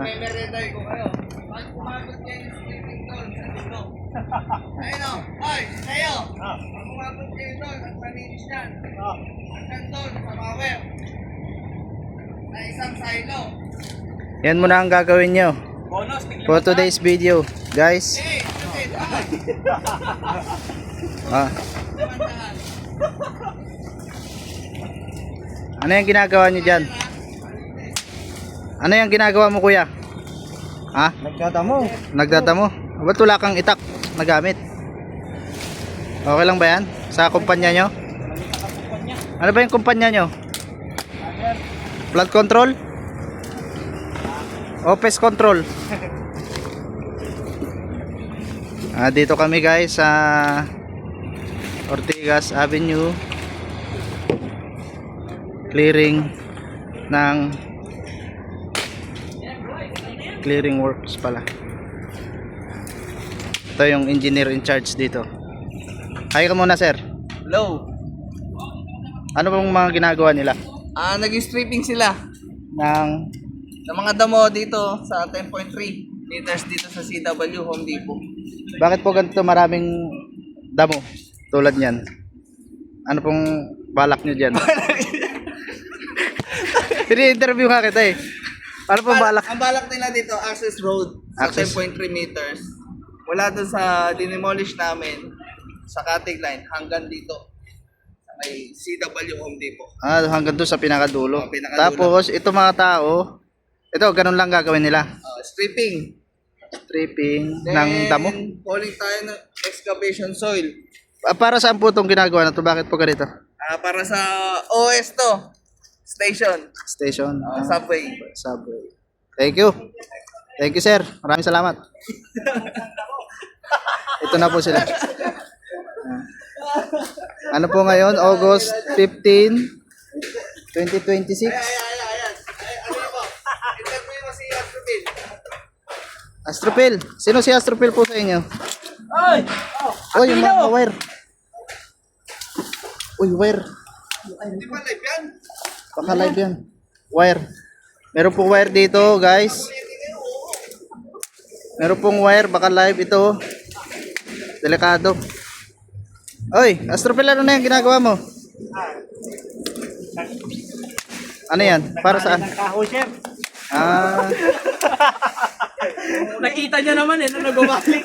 May merenday ko kayo. Pag umabot kayo yung sleeping doon sa dulo. Ayun o. Ay, kayo. Pag umabot kayo doon, at maninis yan. Hanggang doon, sa power. Na isang silo. Yan muna ang gagawin nyo Bonus, for today's video, guys. Ano yung ginagawa nyo dyan? Ano yung ginagawa mo, kuya? Ha? Nagdadamo. Nagdadamo? Ba't wala kang itak na gamit? Okay lang ba yan? Sa kumpanya nyo? Ano ba yung kumpanya nyo? Flood control? O pest control? Dito kami guys sa Ortigas Avenue. Clearing ng clearing works pala. Ito yung engineer in charge dito. Hi ka muna, sir. Hello. Ano bang mga ginagawa nila? Nag-stripping sila Ng ng mga damo dito sa 10.3 meters dito sa CW Home Depot. bakit po ganito maraming damo tulad niyan? Ano pong balak nyo dyan? Ini-interview nga kita eh. Ano pong balak? Ang balak nila dito, access road sa Access. 10.3 meters. Mula doon sa dinimolish namin sa cutting line hanggang dito sa may CW Home Depot. Hanggang doon sa pinakadulo. Pinakadulo. Tapos ito mga tao, ito ganun lang gagawin nila. Stripping. Stripping Then, ng damo. Calling tayo ng excavation soil. Para saan po itong ginagawa na to? Bakit po ganito? Para sa OS to. Station. Station. Subway. Subway. Thank you. Thank you, sir. Maraming salamat. Ito na po sila. Ano po ngayon? August 15, 2026. Ayan. Ano po? Interview mo si Astropil. Astropil. Sino si Astropil po sa inyo? Ay! Oh, yung mga wire. Uy, wire. Hindi ba live yan? Baka live yan. Wire. Meron pong wire dito, guys. Meron pong wire. Baka live ito. Delikado. Oy, Astropil, ano na yung ginagawa mo? Ano yan? Para saan? Kahoy, chef. Nakita niya naman nung nagubalik.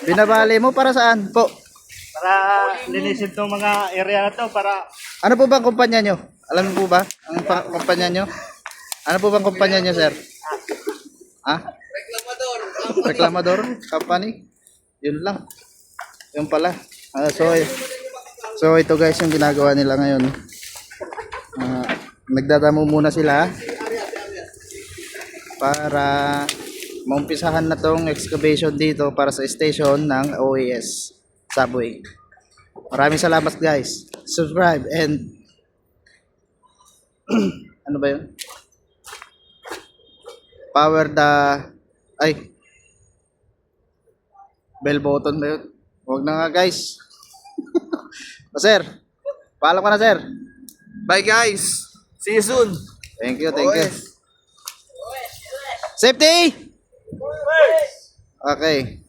Binabali mo para saan po? Para linisin tong mga area na to para Ano po bang kumpanya nyo? Alam mo po ba ang kumpanya nyo? Ano po bang kumpanya nyo, sir? Ha? Reklamador company? Yun lang. Yun pala. So ito guys yung ginagawa nila ngayon. Nagdadamo muna sila para maumpisahan na tong excavation dito para sa station ng OAS Subway. Maraming salamat guys. Subscribe and ano ba yun? Power the bell button ba yun? Huwag na nga guys. Sir, paalam ka na sir. bye guys. See you soon. Thank you. Safety! Okay.